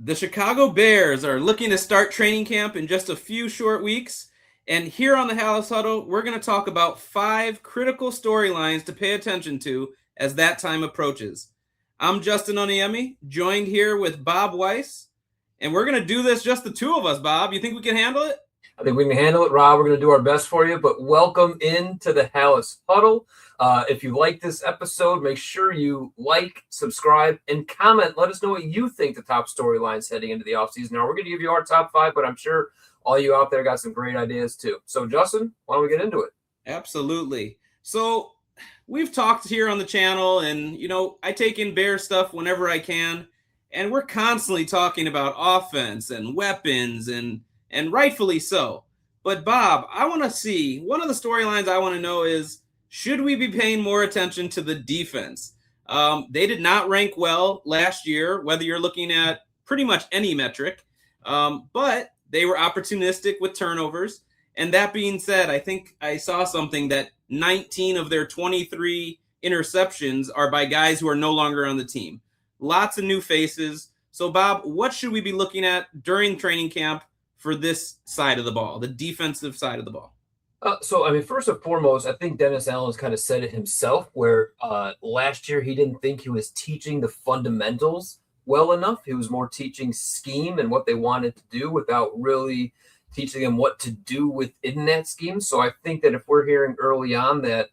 The Chicago Bears are looking to start training camp in just a few short weeks. And here on the Halas Huddle, we're going to talk about 5 critical storylines to pay attention to as that time approaches. I'm Justin Bieniemy, joined here with Bob Weiss. And we're going to do this just the two of us, Bob. You think we can handle it? I think we can handle it, Rob. We're going to do our best for you, but welcome into the Halas Huddle. If you like this episode, make sure you like, subscribe, and comment. Let us know what you think the top storylines heading into the offseason are. We're going to give you our top 5, but I'm sure all you out there got some great ideas too. So, Justin, why don't we get into it? Absolutely. So, we've talked here on the channel, and, I take in Bear stuff whenever I can, and we're constantly talking about offense and weapons, and rightfully so. But Bob, I want to see, one of the storylines I want to know is, should we be paying more attention to the defense? They did not rank well last year, whether you're looking at pretty much any metric, but they were opportunistic with turnovers. And that being said, I think I saw something that 19 of their 23 interceptions are by guys who are no longer on the team. Lots of new faces. So Bob, what should we be looking at during training camp for this side of the ball, the defensive side of the ball? First and foremost, I think Dennis Allen's kind of said it himself, where last year he didn't think he was teaching the fundamentals well enough. He was more teaching scheme and what they wanted to do without really teaching them what to do within that scheme. So I think that if we're hearing early on that,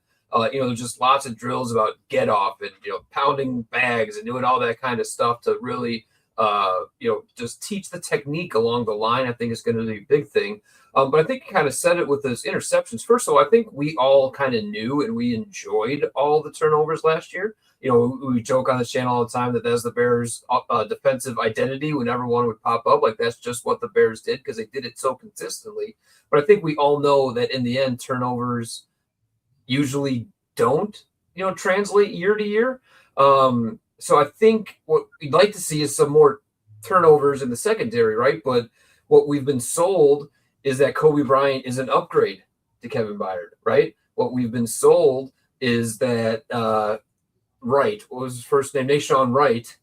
there's just lots of drills about get off and, pounding bags and doing all that kind of stuff to really just teach the technique along the line, I think is going to be a big thing. But I think you kind of said it with those interceptions. First of all, I think we all kind of knew and we enjoyed all the turnovers last year. We joke on this channel all the time that that's the Bears' defensive identity. Whenever one would pop up, like that's just what the Bears did because they did it so consistently. But I think we all know that in the end, turnovers usually don't, translate year to year. So I think what we'd like to see is some more turnovers in the secondary, right? But what we've been sold is that Kobe Bryant is an upgrade to Kevin Byard, right? What we've been sold is that Wright, what was his first name? Nashawn Wright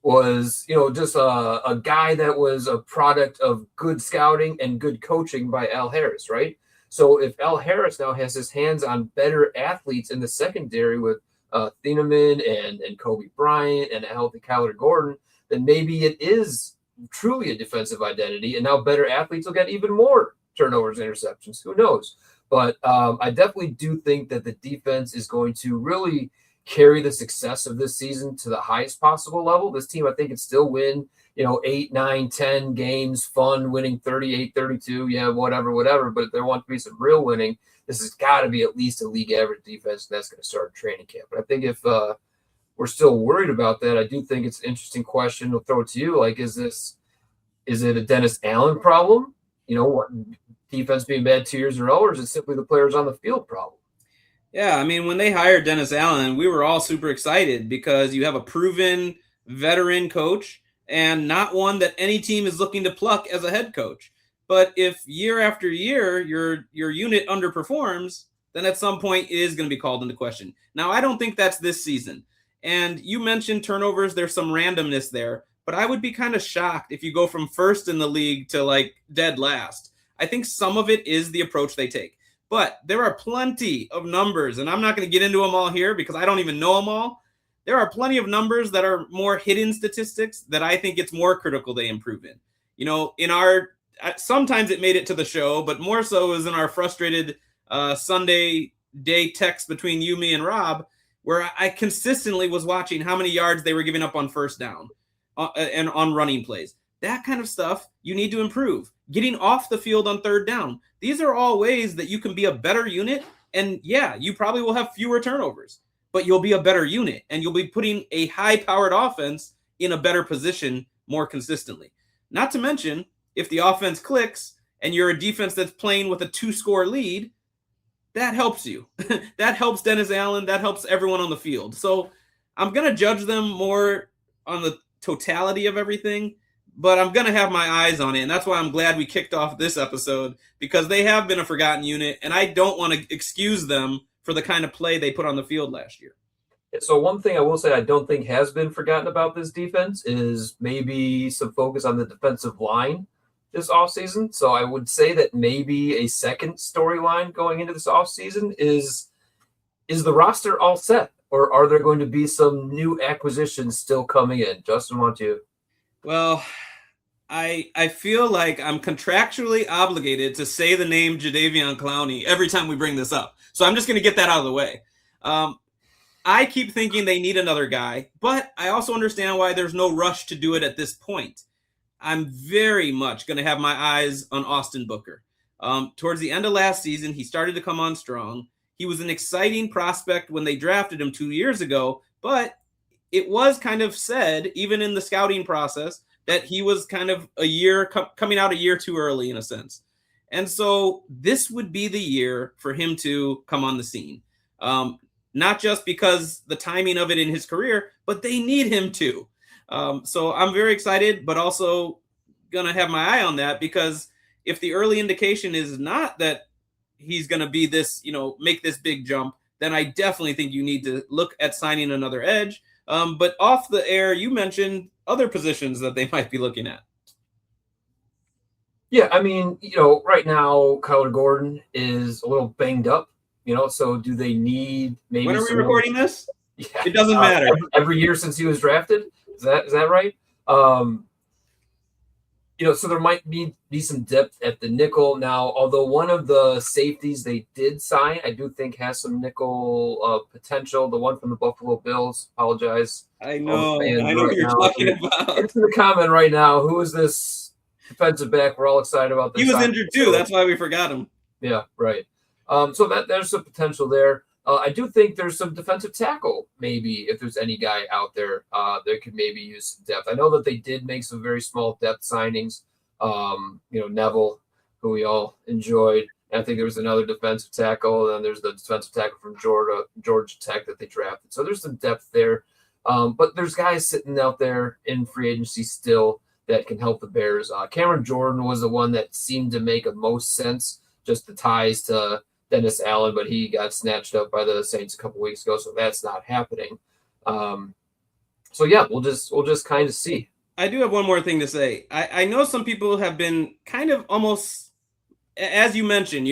was, just a guy that was a product of good scouting and good coaching by Al Harris, right? So if Al Harris now has his hands on better athletes in the secondary with Thieneman and Kobe Bryant and a healthy Kyler Gordon, then maybe it is truly a defensive identity, and now better athletes will get even more turnovers and interceptions. Who knows? But I definitely do think that the defense is going to really carry the success of this season to the highest possible level. This team, I think, can still win, 8, 9, 10 games, fun, winning 38, 32, whatever. But if there wants to be some real winning, this has got to be at least a league average defense, and that's going to start training camp. But I think if we're still worried about that, I do think it's an interesting question. I'll throw it to you. Like, is it a Dennis Allen problem? What defense being bad 2 years in a row, or is it simply the players on the field problem? Yeah, when they hired Dennis Allen, we were all super excited because you have a proven veteran coach and not one that any team is looking to pluck as a head coach. But if year after year your unit underperforms, then at some point it is going to be called into question. Now, I don't think that's this season. And you mentioned turnovers. There's some randomness there. But I would be kind of shocked if you go from first in the league to dead last. I think some of it is the approach they take. But there are plenty of numbers, and I'm not going to get into them all here because I don't even know them all. There are plenty of numbers that are more hidden statistics that I think it's more critical they improve in. Sometimes it made it to the show, but more so is in our frustrated Sunday day text between you, me, and Rob, where I consistently was watching how many yards they were giving up on first down and on running plays. That kind of stuff you need to improve. Getting off the field on third down. These are all ways that you can be a better unit. And yeah, you probably will have fewer turnovers, but you'll be a better unit and you'll be putting a high-powered offense in a better position more consistently. Not to mention, if the offense clicks and you're a defense that's playing with a 2-score lead, that helps you. That helps Dennis Allen. That helps everyone on the field. So I'm going to judge them more on the totality of everything, but I'm going to have my eyes on it. And that's why I'm glad we kicked off this episode, because they have been a forgotten unit, and I don't want to excuse them for the kind of play they put on the field last year. So one thing I will say I don't think has been forgotten about this defense is maybe some focus on the defensive line this offseason. So I would say that maybe a second storyline going into this offseason is the roster all set? Or are there going to be some new acquisitions still coming in? Justin, want you? Well, I feel like I'm contractually obligated to say the name Jadeveon Clowney every time we bring this up. So I'm just going to get that out of the way. I keep thinking they need another guy, but I also understand why there's no rush to do it at this point. I'm very much going to have my eyes on Austin Booker. Towards the end of last season, he started to come on strong. He was an exciting prospect when they drafted him 2 years ago, but it was kind of said, even in the scouting process, that he was kind of coming out a year too early in a sense. And so this would be the year for him to come on the scene. Not just because the timing of it in his career, but they need him to. So I'm very excited, but also going to have my eye on that, because if the early indication is not that he's going to be this, make this big jump, then I definitely think you need to look at signing another edge. But off the air, you mentioned other positions that they might be looking at. Yeah, I mean, right now Kyler Gordon is a little banged up, so do they need maybe When are we recording this? Yeah, it doesn't matter. Every year since he was drafted. Is that right? So there might be some depth at the nickel now, although one of the safeties they did sign, I do think has some nickel potential. The one from the Buffalo Bills. Apologize. I know who you're talking about. It's in the comment right now. Who is this defensive back? We're all excited about this. He was injured too. That's why we forgot him. Yeah, right. So there's some potential there. I do think there's some defensive tackle, maybe, if there's any guy out there that could maybe use some depth. I know that they did make some very small depth signings. Neville, who we all enjoyed. And I think there was another defensive tackle. And then there's the defensive tackle from Georgia Tech that they drafted. So there's some depth there. But there's guys sitting out there in free agency still that can help the Bears. Cameron Jordan was the one that seemed to make the most sense, just the ties to Dennis Allen, but he got snatched up by the Saints a couple weeks ago, so that's not happening. So yeah, we'll just kind of see. I do have one more thing to say. I know some people have been kind of almost, as you mentioned,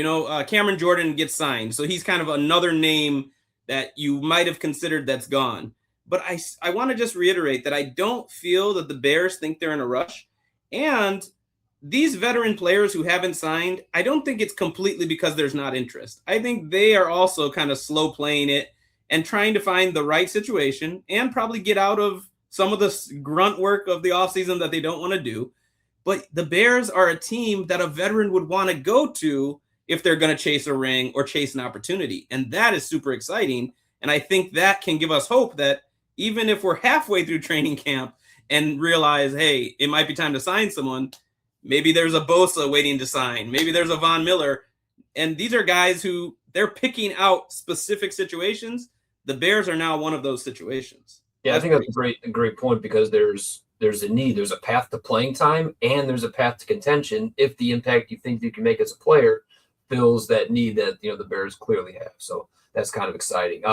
Cameron Jordan gets signed, so he's kind of another name that you might have considered that's gone. But I want to just reiterate that I don't feel that the Bears think they're in a rush, and these veteran players who haven't signed, I don't think it's completely because there's not interest. I think they are also kind of slow playing it and trying to find the right situation and probably get out of some of the grunt work of the offseason that they don't want to do. But the Bears are a team that a veteran would want to go to if they're going to chase a ring or chase an opportunity. And that is super exciting. And I think that can give us hope that even if we're halfway through training camp and realize, hey, it might be time to sign someone, maybe there's a Bosa waiting to sign. Maybe there's a Von Miller. And these are guys who they're picking out specific situations. The Bears are now one of those situations. Yeah, I think that's a great point, because there's a need. There's a path to playing time, and there's a path to contention if the impact you think you can make as a player fills that need that the Bears clearly have. So that's kind of exciting.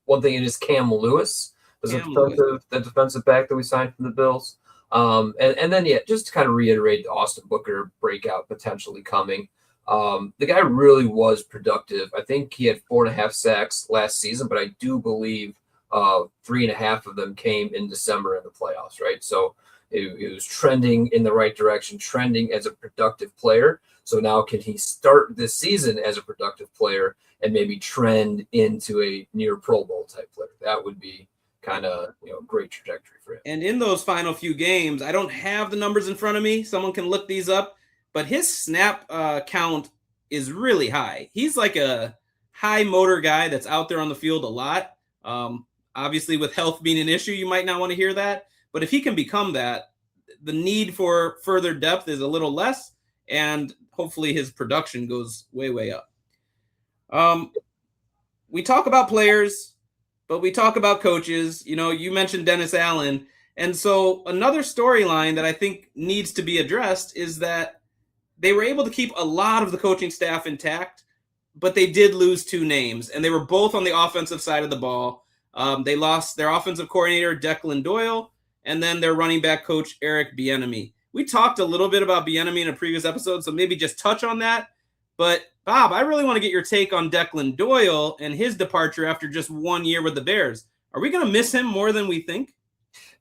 One thing is Cam Lewis, the defensive back that we signed from the Bills. And then, just to kind of reiterate the Austin Booker breakout potentially coming. The guy really was productive. I think he had 4.5 sacks last season, but I do believe 3.5 of them came in December in the playoffs, right? So it was trending in the right direction, trending as a productive player. So now can he start this season as a productive player and maybe trend into a near Pro Bowl type player? That would be kind of great trajectory for him. And in those final few games, I don't have the numbers in front of me. Someone can look these up, but his snap count is really high. He's like a high motor guy that's out there on the field a lot. Obviously, with health being an issue, you might not want to hear that. But if he can become that, the need for further depth is a little less, and hopefully his production goes way, way up. We talk about players, but we talk about coaches. You mentioned Dennis Allen. And so another storyline that I think needs to be addressed is that they were able to keep a lot of the coaching staff intact, but they did lose 2 names, and they were both on the offensive side of the ball. They lost their offensive coordinator, Declan Doyle, and then their running back coach, Eric Bieniemy. We talked a little bit about Bieniemy in a previous episode, so maybe just touch on that. But, Bob, I really want to get your take on Declan Doyle and his departure after just 1 year with the Bears. Are we going to miss him more than we think?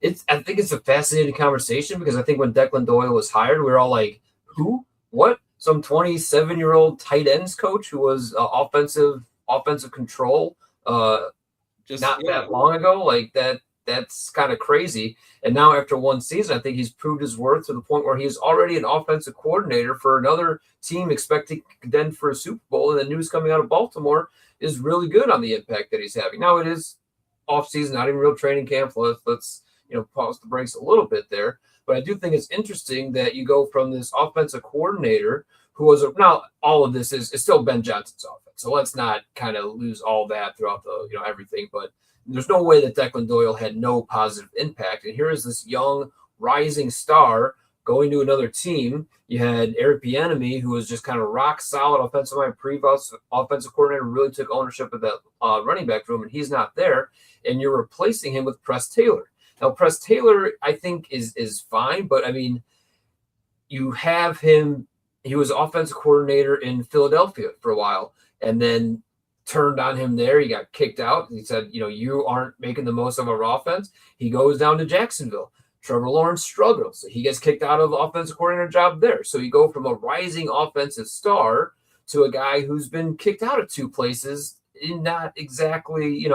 I think it's a fascinating conversation because I think when Declan Doyle was hired, we were all like, who? What? Some 27-year-old tight ends coach who was offensive control that long ago? Like that's kind of crazy. And now after one season, I think he's proved his worth to the point where he's already an offensive coordinator for another team expecting to contend for a Super Bowl. And the news coming out of Baltimore is really good on the impact that he's having. Now it is off season, not even real training camp. Let's pause the brakes a little bit there. But I do think it's interesting that you go from this offensive coordinator who was now all of this is still Ben Johnson's offense. So let's not kind of lose all that throughout the everything. But there's no way that Declan Doyle had no positive impact. And here is this young rising star going to another team. You had Eric Bieniemy, who was just kind of rock solid offensive line, previous offensive coordinator, really took ownership of that running back room, and he's not there. And you're replacing him with Press Taylor. Now, Press Taylor, I think, is fine, but I mean, you have him. He was offensive coordinator in Philadelphia for a while, and then turned on him there. He got kicked out. He said, you aren't making the most of our offense. He goes down to Jacksonville. Trevor Lawrence struggles. So he gets kicked out of the offensive coordinator job there. So you go from a rising offensive star to a guy who's been kicked out of two places in not exactly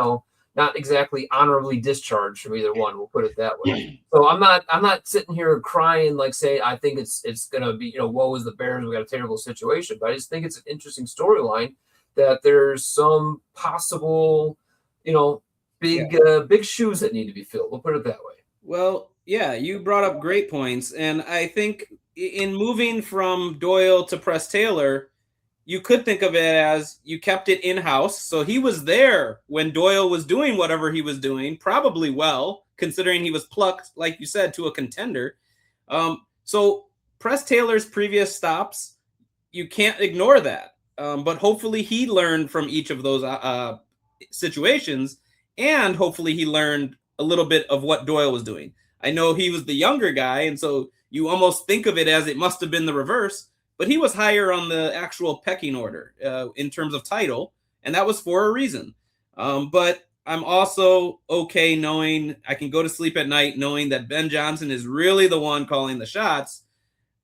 honorably discharged from either one. We'll put it that way. So I'm not sitting here crying like say I think it's gonna be woe is the Bears, we got a terrible situation. But I just think it's an interesting storyline that there's some possible big shoes that need to be filled. We'll put it that way. Well, yeah, you brought up great points, and I think in moving from Doyle to Press Taylor, you could think of it as you kept it in-house. So he was there when Doyle was doing whatever he was doing, probably well, considering he was plucked, like you said, to a contender. So Press Taylor's previous stops, you can't ignore that. But hopefully he learned from each of those situations, and hopefully he learned a little bit of what Doyle was doing. I know he was the younger guy, and so you almost think of it as it must have been the reverse, but he was higher on the actual pecking order in terms of title, and that was for a reason. But I'm also okay knowing I can go to sleep at night knowing that Ben Johnson is really the one calling the shots.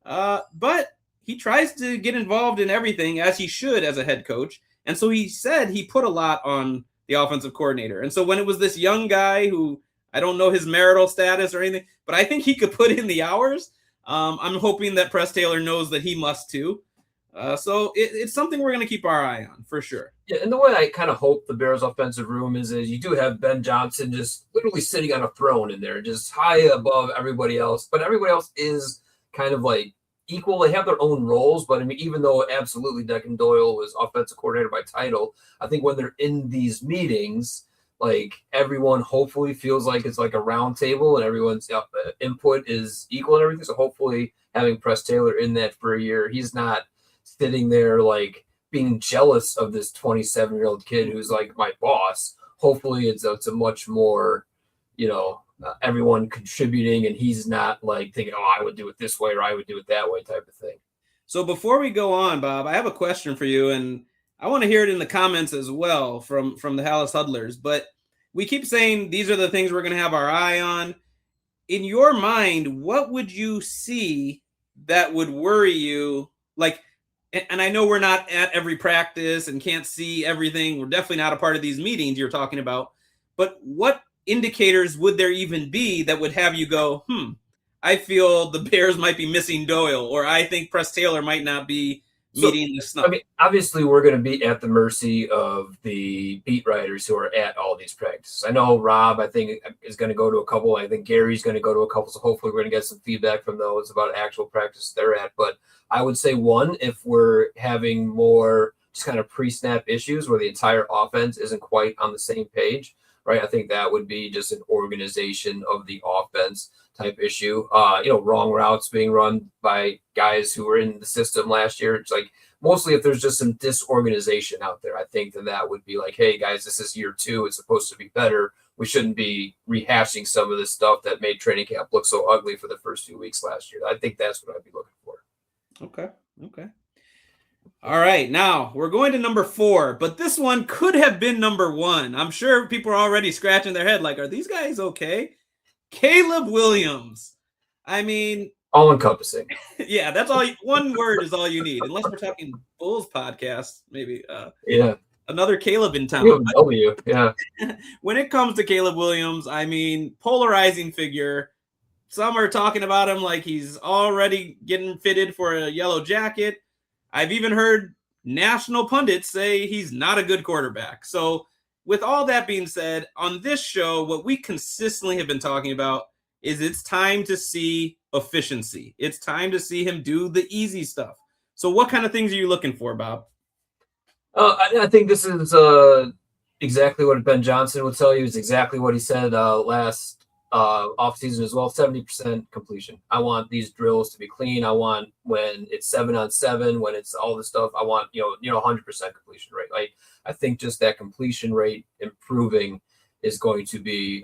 But he tries to get involved in everything, as he should as a head coach. And so he said he put a lot on the offensive coordinator. And so when it was this young guy who I don't know his marital status or anything, but I think he could put in the hours. I'm hoping that Press Taylor knows that he must too. So it's something we're going to keep our eye on for sure. Yeah, and the way I kind of hope the Bears offensive room is you do have Ben Johnson just literally sitting on a throne in there, just high above everybody else. But everybody else is kind of like equal. They have their own roles, but I mean, even though absolutely Declan Doyle was offensive coordinator by title, I think when they're in these meetings, like everyone hopefully feels like it's like a round table and everyone's input is equal and everything. So hopefully having Press Taylor in that for a year, he's not sitting there like being jealous of this 27-year-old kid who's like my boss. Hopefully it's a much more, everyone contributing, and he's not like thinking, oh, I would do it this way or I would do it that way type of thing. So before we go on, Bob, I have a question for you, and I want to hear it in the comments as well from the Halas Huddlers. But we keep saying these are the things we're going to have our eye on. In your mind, what would you see that would worry you? Like, and I know we're not at every practice and can't see everything. We're definitely not a part of these meetings you're talking about. But what indicators would there even be that would have you go, I feel the Bears might be missing Doyle, or I think Press Taylor might not be meeting the snub? I mean, obviously we're going to be at the mercy of the beat writers who are at all these practices. I know Rob, I think, is going to go to a couple. I think Gary's going to go to a couple. So hopefully we're going to get some feedback from those about actual practice they're at. But I would say one, if we're having more just kind of pre-snap issues where the entire offense isn't quite on the same page, right? I think that would be just an organization of the offense type issue. Wrong routes being run by guys who were in the system last year. It's like mostly if there's just some disorganization out there, I think that would be like, hey guys, this is year 2. It's supposed to be better. we shouldn't be rehashing some of this stuff that made training camp look so ugly for the first few weeks last year. I think that's what I'd be looking for. Okay. All right, now we're going to number 4, but this one could have been number 1. I'm sure people are already scratching their head like, are these guys okay? Caleb Williams. I mean, all encompassing. Yeah, that's all. One word is all you need, unless we're talking Bulls podcast, maybe. Another Caleb in town. Yeah. When it comes to Caleb Williams, I mean, polarizing figure. Some are talking about him like he's already getting fitted for a yellow jacket. I've even heard national pundits say he's not a good quarterback. So with all that being said, on this show, what we consistently have been talking about is it's time to see efficiency. It's time to see him do the easy stuff. So what kind of things are you looking for, Bob? I think this is exactly what Ben Johnson would tell you. It's exactly what he said last offseason as well. 70% completion. I want these drills to be clean. I want when it's 7-on-7, when it's all this stuff, I want 100% completion rate. Like I think just that completion rate improving is going to be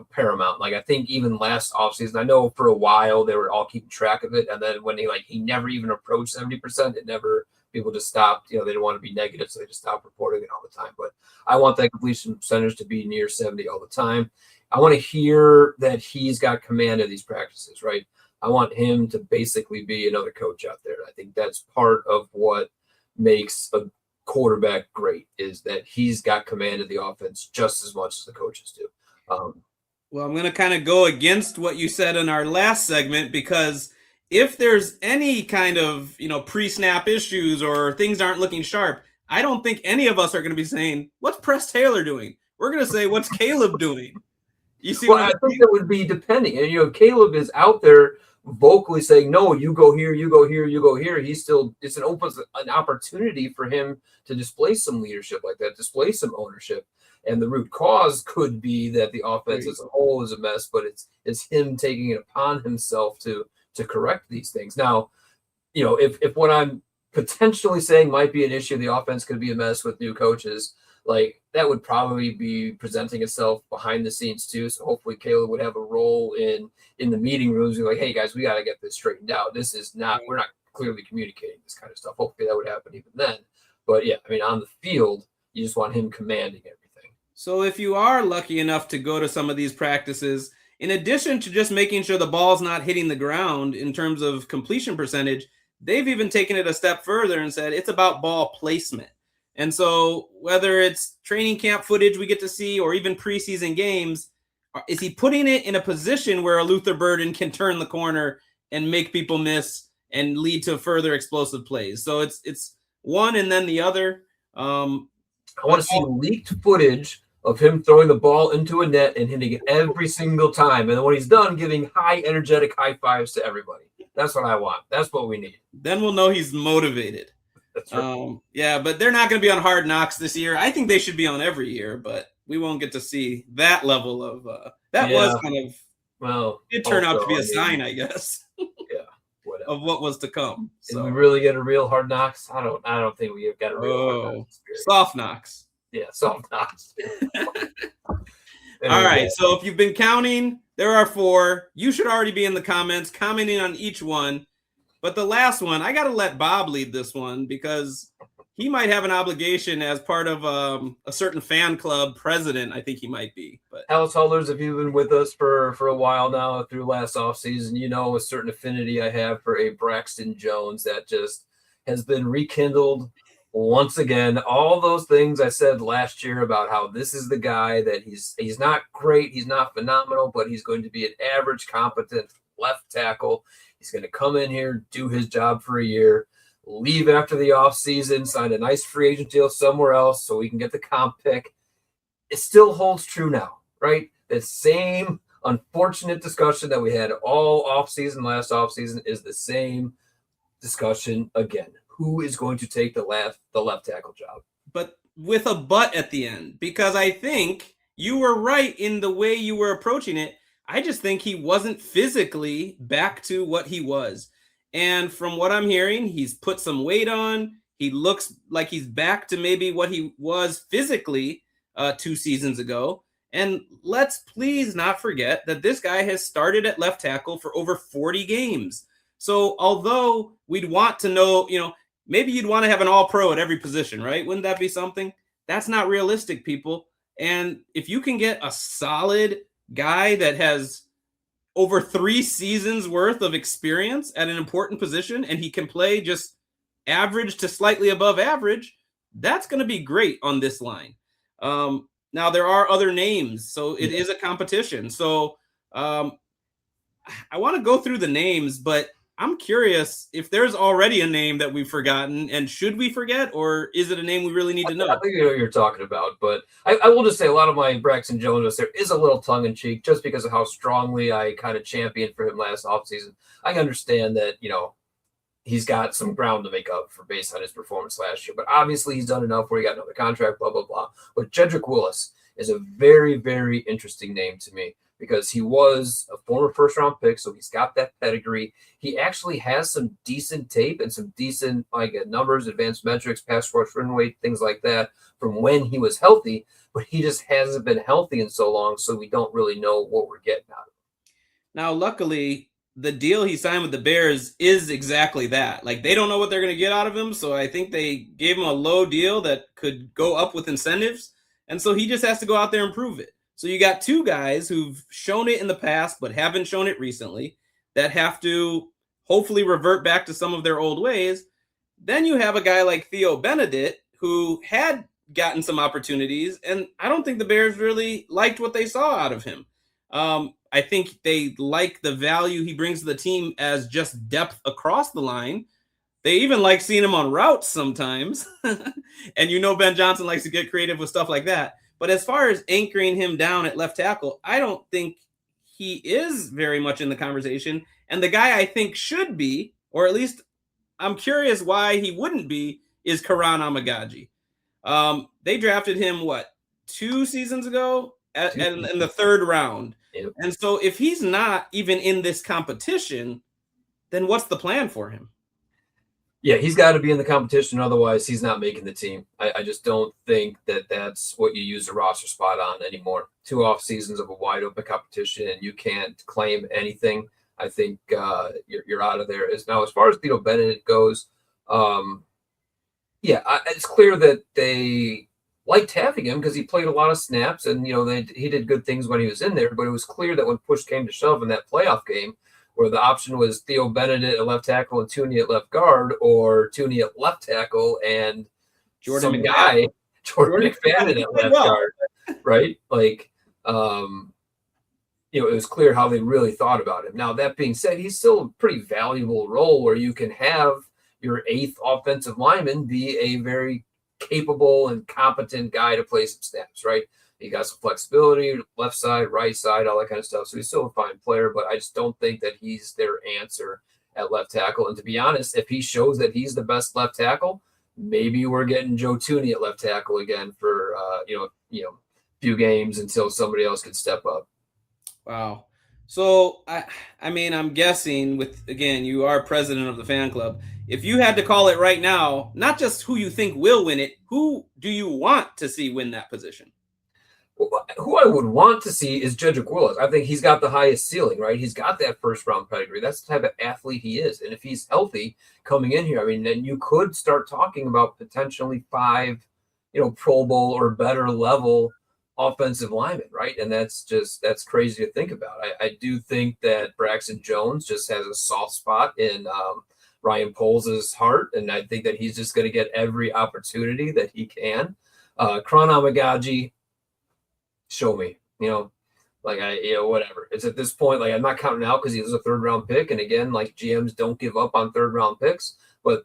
paramount. Like I think even last offseason, I know for a while they were all keeping track of it, and then when he never even approached 70%, people just stopped. They didn't want to be negative, so they just stopped reporting it all the time. But I want that completion percentage to be near 70 all the time. I want to hear that he's got command of these practices, right? I want him to basically be another coach out there. I think that's part of what makes a quarterback great, is that he's got command of the offense just as much as the coaches do. Well, I'm going to kind of go against what you said in our last segment, because if there's any kind of, pre-snap issues or things aren't looking sharp, I don't think any of us are going to be saying, what's Press Taylor doing? We're going to say, what's Caleb doing? You see, I think that would be depending. And, Caleb is out there vocally saying, no, you go here, you go here, you go here. It's an opportunity for him to display some leadership like that, display some ownership. And the root cause could be that the offense as a whole is a mess, but it's him taking it upon himself to correct these things. Now, if what I'm potentially saying might be an issue, the offense could be a mess with new coaches, like that would probably be presenting itself behind the scenes too. So hopefully Caleb would have a role in the meeting rooms. Be like, hey guys, we got to get this straightened out. We're not clearly communicating this kind of stuff. Hopefully that would happen even then. But yeah, I mean, on the field, you just want him commanding everything. So if you are lucky enough to go to some of these practices, in addition to just making sure the ball's not hitting the ground in terms of completion percentage, they've even taken it a step further and said it's about ball placement. And so whether it's training camp footage we get to see or even preseason games, is he putting it in a position where a Luther Burden can turn the corner and make people miss and lead to further explosive plays? So it's one and then the other. I want to see leaked footage of him throwing the ball into a net and hitting it every single time. And then when he's done, giving high energetic high fives to everybody. That's what I want. That's what we need. Then we'll know he's motivated. That's right. Yeah, but they're not going to be on Hard Knocks this year. I think they should be on every year, but we won't get to see that level of was kind of it turned out to be a sign, I guess. Whatever. Of what was to come. So. Did we really get a real Hard Knocks? I don't think we have got a real Hard Knocks experience. Soft knocks. Yeah, soft knocks. All right, so if you've been counting, there are 4. You should already be in the comments commenting on each one. But the last one, I got to let Bob lead this one because he might have an obligation as part of a certain fan club president. I think he might be. But Halas Huddlers, if you've been with us for a while now through last offseason, a certain affinity I have for a Braxton Jones that just has been rekindled once again. All those things I said last year about how this is the guy that he's not great, he's not phenomenal, but he's going to be an average, competent left tackle. He's going to come in here, do his job for a year, leave after the offseason, sign a nice free agent deal somewhere else so we can get the comp pick. It still holds true now, right? The same unfortunate discussion that we had all offseason, last offseason, is the same discussion again. Who is going to take the left tackle job? But with a but at the end, because I think you were right in the way you were approaching it. I just think he wasn't physically back to what he was. And from what I'm hearing, he's put some weight on. He looks like he's back to maybe what he was physically 2 seasons ago. And let's please not forget that this guy has started at left tackle for over 40 games. So although we'd want to know, maybe you'd want to have an all-pro at every position, right? Wouldn't that be something? That's not realistic, people. And if you can get a solid guy that has over 3 seasons worth of experience at an important position and he can play just average to slightly above average, that's going to be great on this line. Now there are other names, so it is a competition. So I want to go through the names, but I'm curious if there's already a name that we've forgotten, and should we forget, or is it a name we really need to know? I think you know what you're talking about, but I will just say a lot of my Braxton Jones there is a little tongue in cheek just because of how strongly I kind of championed for him last offseason. I understand that, he's got some ground to make up for based on his performance last year, but obviously he's done enough where he got another contract, blah, blah, blah. But Jedrick Willis is a very, very interesting name to me because he was a former first-round pick, so he's got that pedigree. He actually has some decent tape and some decent numbers, advanced metrics, pass rush, run rate, things like that from when he was healthy, but he just hasn't been healthy in so long, so we don't really know what we're getting out of him. Now, luckily, the deal he signed with the Bears is exactly that. Like, they don't know what they're going to get out of him, so I think they gave him a low deal that could go up with incentives, and so he just has to go out there and prove it. So you got two guys who've shown it in the past but haven't shown it recently that have to hopefully revert back to some of their old ways. Then you have a guy like Theo Benedict who had gotten some opportunities, and I don't think the Bears really liked what they saw out of him. I think they like the value he brings to the team as just depth across the line. They even like seeing him on routes sometimes. And Ben Johnson likes to get creative with stuff like that. But as far as anchoring him down at left tackle, I don't think he is very much in the conversation. And the guy I think should be, or at least I'm curious why he wouldn't be, is Karan Amagaji. They drafted him, 2 seasons ago in the 3rd round. Yep. And so if he's not even in this competition, then what's the plan for him? Yeah, he's got to be in the competition. Otherwise, he's not making the team. I just don't think that that's what you use a roster spot on anymore. 2 off seasons of a wide open competition, and you can't claim anything. I think you're out of there. Now, as far as Theo Benedict goes, it's clear that they liked having him because he played a lot of snaps, and he did good things when he was in there. But it was clear that when push came to shove in that playoff game, where the option was Theo Benedict at left tackle and Tooney at left guard, or Tooney at left tackle and Jordan McFadden at left guard, right? Like, it was clear how they really thought about him. Now, that being said, he's still a pretty valuable role where you can have your 8th offensive lineman be a very capable and competent guy to play some snaps, right? He got some flexibility, left side, right side, all that kind of stuff. So he's still a fine player, but I just don't think that he's their answer at left tackle. And to be honest, if he shows that he's the best left tackle, maybe we're getting Joe Tooney at left tackle again for few games until somebody else can step up. Wow. So I'm guessing you are president of the fan club. If you had to call it right now, not just who you think will win it, who do you want to see win that position? Who I would want to see is Jedrick Willis. I think he's got the highest ceiling, right? He's got that 1st-round pedigree. That's the type of athlete he is. And if he's healthy coming in here, then you could start talking about potentially 5, Pro Bowl or better level offensive linemen, right? And that's crazy to think about. I do think that Braxton Jones just has a soft spot in Ryan Poles' heart, and I think that he's just going to get every opportunity that he can. Karan Amagaji, show me, whatever. It's at this point, I'm not counting out because he was a 3rd-round pick. And again, GMs don't give up on 3rd-round picks, but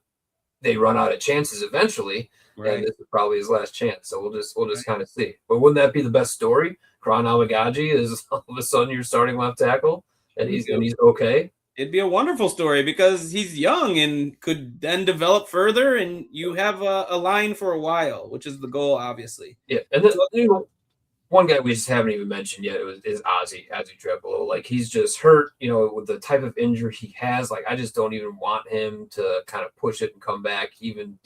they run out of chances eventually. Right. And this is probably his last chance. So we'll just kind of see. But wouldn't that be the best story? Karan Amagaji is all of a sudden you're starting left tackle and he's okay. It'd be a wonderful story because he's young and could then develop further, and you have a line for a while, which is the goal, obviously. Yeah, and then, one guy we just haven't even mentioned yet is Ozzie Trebolo. He's just hurt, with the type of injury he has. I just don't even want him to kind of push it and come back. Even,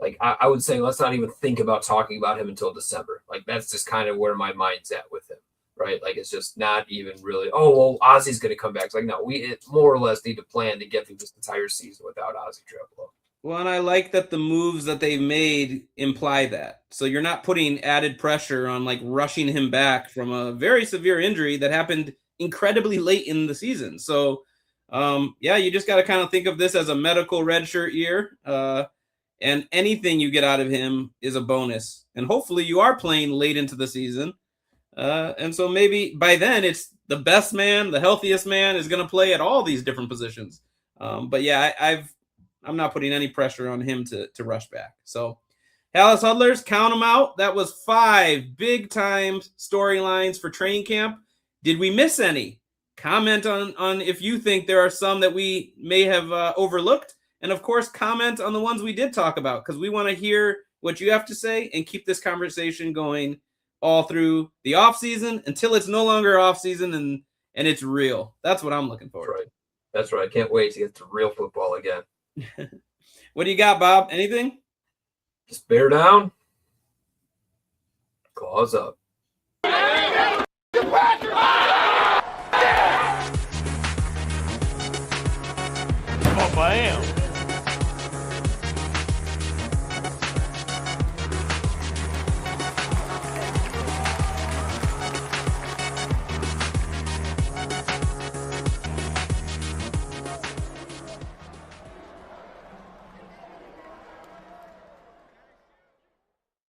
like I would say let's not even think about talking about him until December. Like that's just kind of where my mind's at with him, right? Like it's just not even really. Oh well, Ozzy's going to come back. It's like no, we more or less need to plan to get through this entire season without Ozzy Treadwell. Well, and I like that the moves that they've made imply that. So you're not putting added pressure on like rushing him back from a very severe injury that happened incredibly late in the season. So yeah, you just got to kind of think of this as a medical redshirt year. And anything you get out of him is a bonus. And hopefully you are playing late into the season. And so maybe by then it's the best man, the healthiest man is going to play at all these different positions. But yeah, I'm not putting any pressure on him to rush back. So Halas Huddlers, count them out. That was 5 big time storylines for training camp. Did we miss any? Comment on if you think there are some that we may have overlooked. And of course, comment on the ones we did talk about, because we want to hear what you have to say and keep this conversation going all through the off season until it's no longer off season and it's real. That's what I'm looking for. That's right. I can't wait to get to real football again. What do you got, Bob? Anything? Just bear down. Claws up. Bam!